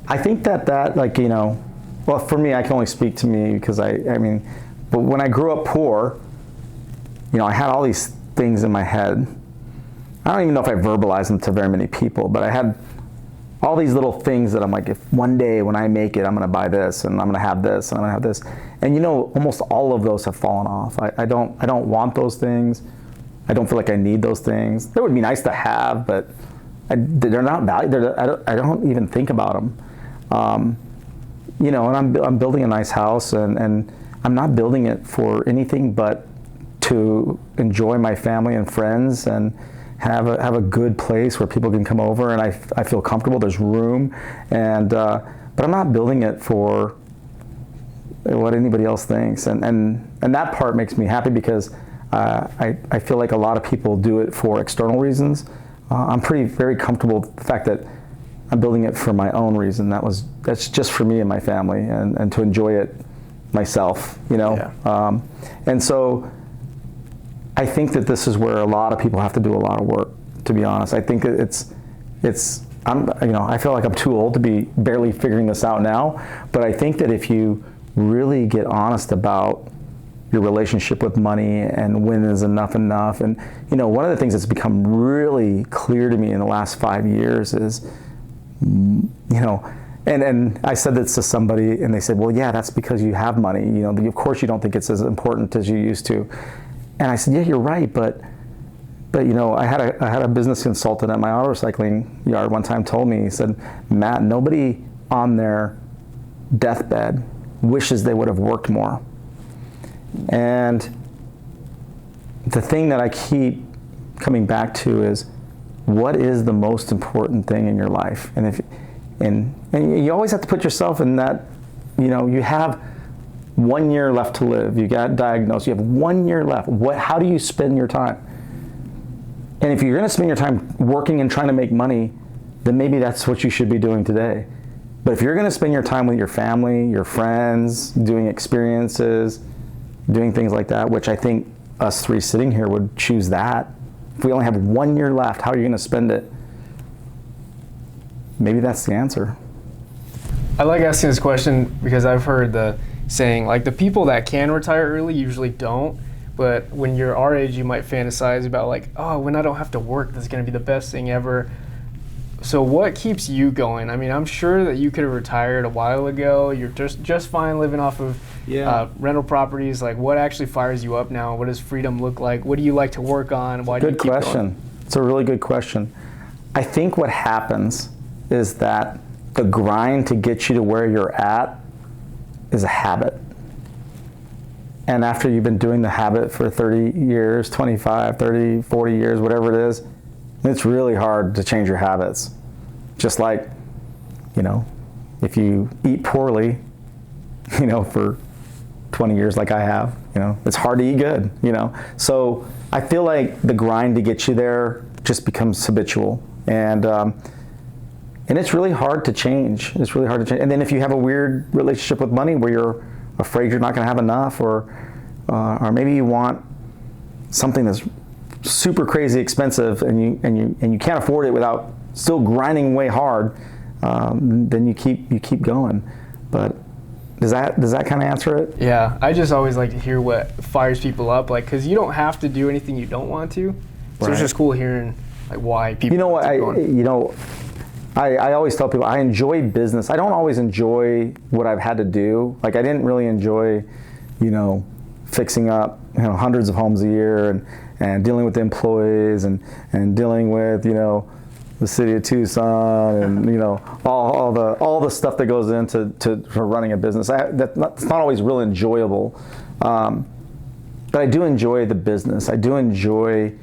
I think that like, you know, well, for me, I can only speak to me, because I mean, but when I grew up poor, you know, I had all these things in my head. I don't even know if I verbalized them to very many people, but I had all these little things that I'm like, if one day when I make it, I'm going to buy this, and I'm going to have this, and I'm going to have this. And you know, almost all of those have fallen off. I don't want those things. I don't feel like I need those things. They would be nice to have, but they're not valuable. I don't even think about them. You know, and I'm building a nice house, and I'm not building it for anything but to enjoy my family and friends, and have a good place where people can come over, and I feel comfortable. There's room, and but I'm not building it for what anybody else thinks, and that part makes me happy, because I feel like a lot of people do it for external reasons. I'm very comfortable with the fact that I'm building it for my own reason. That's just for me and my family, and to enjoy it myself, you know. Yeah. And so I think that this is where a lot of people have to do a lot of work, to be honest. I think I feel like I'm too old to be barely figuring this out now, but I think that if you really get honest about your relationship with money, and when is enough, and you know, one of the things that's become really clear to me in the last 5 years is, you know, and I said this to somebody, and they said, well, yeah, that's because you have money, you know, of course you don't think it's as important as you used to. And I said, yeah, you're right, but you know, I had a business consultant at my auto recycling yard one time told me, he said, Matt, nobody on their deathbed wishes they would have worked more. And the thing that I keep coming back to is, what is the most important thing in your life? And you always have to put yourself in that, you know, you have 1 year left to live. You got diagnosed. You have 1 year left. How do you spend your time? And if you're going to spend your time working and trying to make money, then maybe that's what you should be doing today. But if you're going to spend your time with your family, your friends, doing experiences, doing things like that, which I think us three sitting here would choose that. If we only have 1 year left, how are you going to spend it? Maybe that's the answer. I like asking this question because I've heard the saying, like, the people that can retire early usually don't, but when you're our age, you might fantasize about, like, oh, when I don't have to work, that's going to be the best thing ever. So what keeps you going? I mean, I'm sure that you could have retired a while ago. You're just fine living off of rental properties. Like, what actually fires you up now? What does freedom look like? What do you like to work on? Why do you keep going? Good question. It's a really good question. I think what happens is that the grind to get you to where you're at is a habit. And after you've been doing the habit for 30 years, 25, 30, 40 years, whatever it is, it's really hard to change your habits. Just like, you know, if you eat poorly, you know, for 20 years like I have. It's hard to eat good. So I feel like the grind to get you there just becomes habitual, and it's really hard to change. It's really hard to change. And then if you have a weird relationship with money where you're afraid you're not going to have enough, or maybe you want something that's super crazy expensive and you can't afford it without still grinding way hard, then you keep going. But does that kind of answer it? Yeah, I just always like to hear what fires people up, like, because you don't have to do anything you don't want to. So Right. it's just cool hearing like why people. I always tell people I enjoy business. I don't always enjoy what I've had to do. Like, I didn't really enjoy, fixing up hundreds of homes a year and dealing with the employees and dealing with the city of Tucson and all the stuff that goes into for running a business. That's not always real enjoyable, but I do enjoy the business. I do enjoy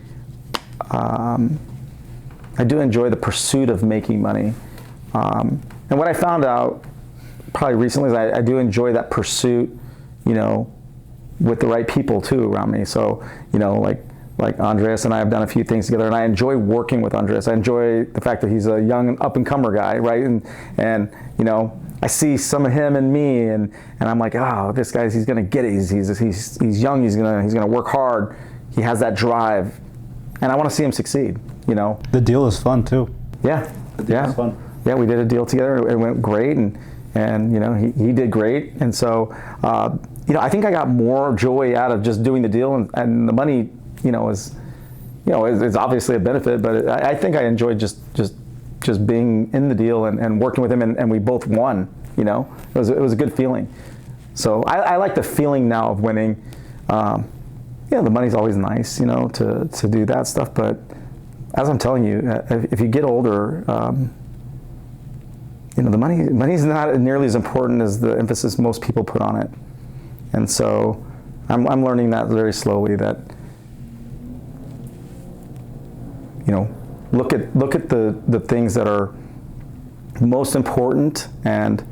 the pursuit of making money. And what I found out probably recently is I do enjoy that pursuit, with the right people too around me. So, like Andres and I have done a few things together, and I enjoy working with Andres. I enjoy the fact that he's a young up-and-comer guy, right? And I see some of him in me, and I'm like, oh, this guy's, he's gonna get it. He's young. He's gonna work hard. He has that drive, and I want to see him succeed. The deal is fun too. Yeah, The deal is fun. Yeah, we did a deal together. It went great, and he did great. And so, I think I got more joy out of just doing the deal, and the money, is obviously a benefit. But I think I enjoyed just being in the deal and working with him, and we both won. It was a good feeling. So I like the feeling now of winning. The money's always nice, to do that stuff. But as I'm telling you, if you get older, the money's not nearly as important as the emphasis most people put on it. And so I'm learning that very slowly, that look at the things that are most important and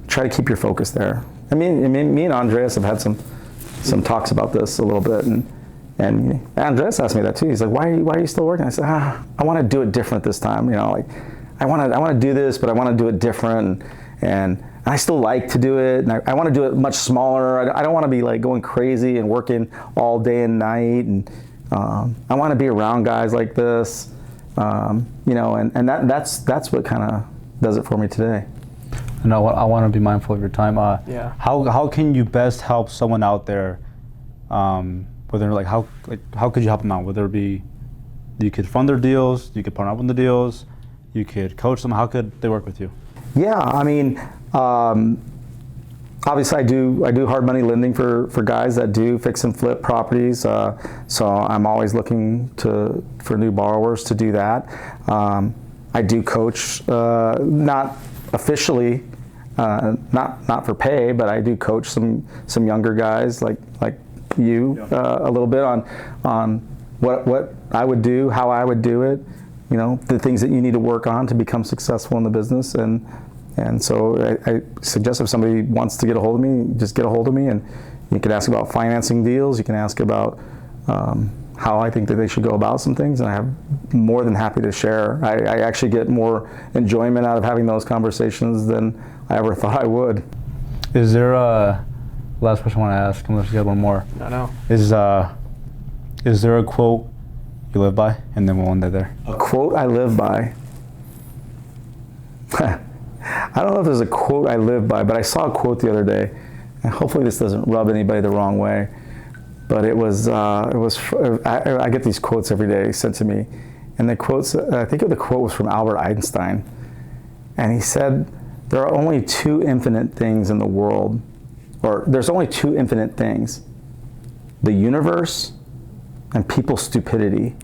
try to keep your focus there. Me and Andreas have had some talks about this a little bit, and Andreas asked me that too. He's like, why are you still working? I said, I want to do it different this time. I want to do this, but I want to do it different, and I still like to do it, and I want to do it much smaller. I don't want to be like going crazy and working all day and night, and I want to be around guys like this, and that's what kind of does it for me today. No, I want to be mindful of your time. Yeah. How can you best help someone out there? Whether how could you help them out? Whether it be you could fund their deals, you could partner up on the deals, you could coach them. How could they work with you? Yeah, obviously I do hard money lending for guys that do fix and flip properties. So I'm always looking for new borrowers to do that. I do coach, not officially, not for pay, but I do coach some younger guys like you a little bit on what I would do, how I would do it, the things that you need to work on to become successful in the business. And so I suggest if somebody wants to get a hold of me, just get a hold of me, and you can ask about financing deals. You can ask about how I think that they should go about some things, and I'm more than happy to share. I actually get more enjoyment out of having those conversations than I ever thought I would. Is there a last question I want to ask, unless you have one more? No. Is there a quote you live by? And then we'll end it there. A quote I live by? I don't know if there's a quote I live by, but I saw a quote the other day, and hopefully this doesn't rub anybody the wrong way, but I get these quotes every day sent to me, and the quotes, I think the quote was from Albert Einstein, and he said, there are only two infinite things in the world, or there's only two infinite things, the universe and people's stupidity.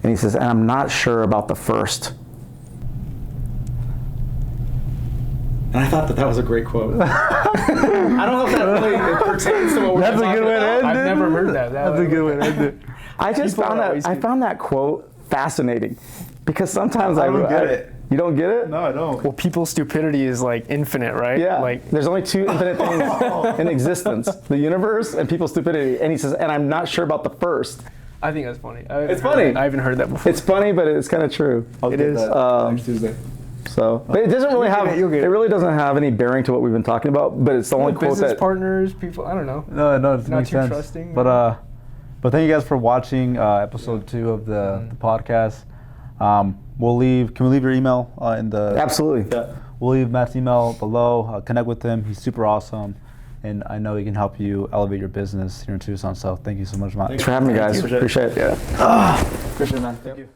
And he says, and I'm not sure about the first. And I thought that was a great quote. I don't know if that really pertains to what we're talking about. That's a good way to end it. I've never heard that. That's a good way to end it. I found that quote fascinating, because sometimes I don't get it. You don't get it? No, I don't. Well, people's stupidity is like infinite, right? Yeah. Like, there's only two infinite things in existence: the universe and people's stupidity. And he says, and I'm not sure about the first. I think that's funny. It's funny. I haven't heard that before. It's funny, but it's kind of true. It is. Next Tuesday. So, but it doesn't really have. It really doesn't have any bearing to what we've been talking about. But it's the only quote business that partners, people. I don't know. No, it Not makes too sense. trusting. But thank you guys for watching episode 2 of the podcast. We'll leave. Can we leave your email in the? Absolutely. Yeah. We'll leave Matt's email below. Connect with him. He's super awesome, and I know he can help you elevate your business here in Tucson. So thank you so much, Matt. Thanks for having me, guys. Appreciate it. Appreciate it, man. Thank you.